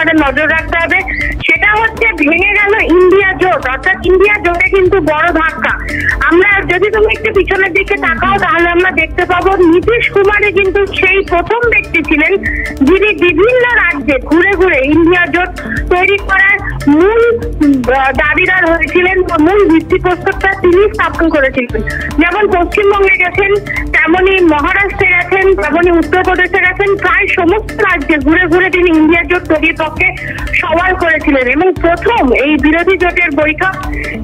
আমাদের নজর রাখতে হবে। সেটা হচ্ছে ভেঙে গেল ইন্ডিয়া জোট, অর্থাৎ ইন্ডিয়া জোটে কিন্তু বড় ধাক্কা। আমরা যদি তুমি একটু পিছনের দিকে তাকাও তাহলে আমরা দেখতে পাবো নীতিশ কুমারই কিন্তু সেই প্রথম ব্যক্তি ছিলেন যিনি বিভিন্ন রাজ্যে ঘুরে ঘুরে ইন্ডিয়া জোট তৈরি করার মূল দাবিদার হয়েছিলেন, মূল ভিত্তিপ্রস্তরটা তিনি স্থাপন করেছিলেন। যেমন পশ্চিমবঙ্গে গেছেন, তেমনি মহারাষ্ট্রে গেছেন, তেমনি উত্তরপ্রদেশে গেছেন, প্রায় সমস্ত রাজ্যে ঘুরে ঘুরে তিনি ইন্ডিয়া জোট তৈরির পক্ষে সওয়াল করেছিলেন। এবং প্রথম এই বিরোধী জোটের বৈঠক,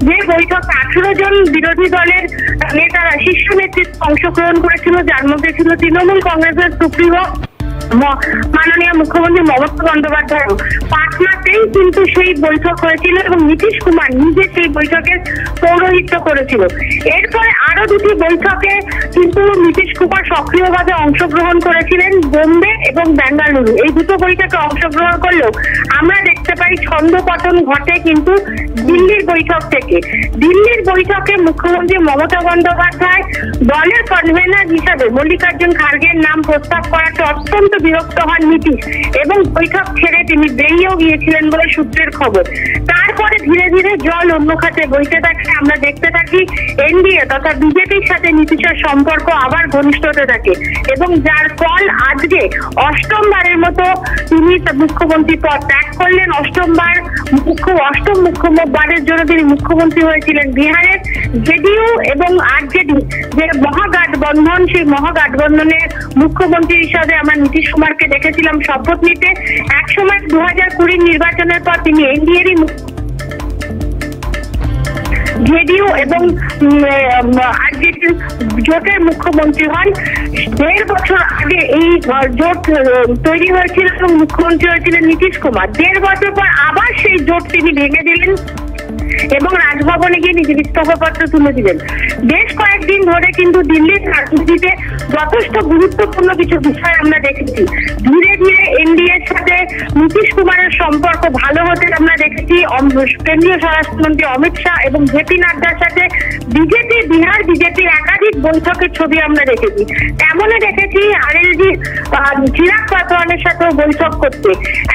যে বৈঠক 18 জন বিরোধী দলের নেতারা শীর্ষ নেতৃত্বে অংশগ্রহণ করেছিল, যার মধ্যে ছিল তৃণমূল কংগ্রেসের সুপ্রিমো মাননীয় মুখ্যমন্ত্রী মমতা বন্দ্যোপাধ্যায়। পাটনাতেই কিন্তু সেই বৈঠক হয়েছিল এবং নীতিশ কুমার নিজে সেই বৈঠকের পৌরোহিত্য করেছিল। এরপরে আরো দুটি বৈঠকে কিন্তু নীতিশ কুমার সক্রিয়ভাবে অংশগ্রহণ করেছিলেন, বোম্বে এবং বেঙ্গালুরু। এই দুটো বৈঠকে অংশগ্রহণ করলেও আমরা দেখতে পাই ছন্দপতন ঘটে কিন্তু দিল্লির বৈঠক থেকে। দিল্লির বৈঠকে মুখ্যমন্ত্রী মমতা বন্দ্যোপাধ্যায় দলের কনভেনার হিসাবে মল্লিকার্জুন খার্গের নাম প্রস্তাব করাতে অত্যন্ত বিরক্ত হন নীতিশ এবং বৈঠক ছেড়ে তিনি বেরিয়েও গিয়েছিলেন বলে সূত্রের খবর। তারপরে ধীরে ধীরে জল অন্য খাতে বইতে থাকে। আমরা দেখতে থাকি এনডিএ তথা বিজেপির সাথে নীতিশের সম্পর্ক আবার ঘনিষ্ঠ হতে থাকে এবং যার ফল আজকে অষ্টমবারের মতো তিনি মুখ্যমন্ত্রী পদ ত্যাগ করলেন। অষ্টম মুখ্যমন্ত্রীবারের জন্য তিনি মুখ্যমন্ত্রী হয়েছিলেন বিহারের। জেডিইউ এবং আরজেডি যে মহাগাঠবন্ধন, সেই মহাগাঠবন্ধনের মুখ্যমন্ত্রী হিসাবে আমরা নীতিশ কুমারকে দেখেছিলাম শপথ নিতে। একসময় 2020 নির্বাচনের পর তিনি এনডিএরই জেডিইউ এবং আরজেডি জোটের মুখ্যমন্ত্রী হন। 1.5 বছর আগে এই জোট তৈরি হয়েছিল এবং মুখ্যমন্ত্রী হয়েছিলেন নীতিশ কুমার। 1.5 বছর পর আবার সেই জোট তিনি ভেঙে দিলেন এবং রাজভবনে গিয়ে নিজের ইস্তফাপত্র তুলে দিলেন। বেশ কয়েকদিন ধরে কিন্তু দিল্লির রাজনীতিতে যথেষ্ট গুরুত্বপূর্ণ কিছু বিষয় আমরা দেখেছি। ধীরে ধীরে এনডিএর সাথে নীতিশ কুমারের সম্পর্ক ভালো হতে আমরা দেখেছি। কেন্দ্রীয় স্বরাষ্ট্রমন্ত্রী অমিত শাহ এবং জেপি নাড্ডার সাথে বিহার বিজেপির একাধিক বৈঠকের ছবি আমরা দেখেছি। তেমনই দেখেছি আরএলডি চিরাগ পাসওয়ানের সাথেও বৈঠক করতে।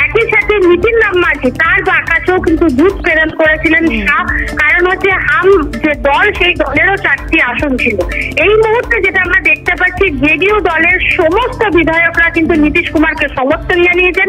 একই সাথে নীতিন মাঝি তার কাছেও কিন্তু দূত প্রেরণ করেছিলেন শাহ, কারণ হচ্ছে হাম যে দল সেই দলেরও 4টি আসন ছিল। এই মুহূর্তে যেটা আমরা দেখতে পাচ্ছি জেডিইউ দলের সমস্ত বিধায়করা কিন্তু নীতিশ কুমারকে সমর্থন জানিয়েছেন।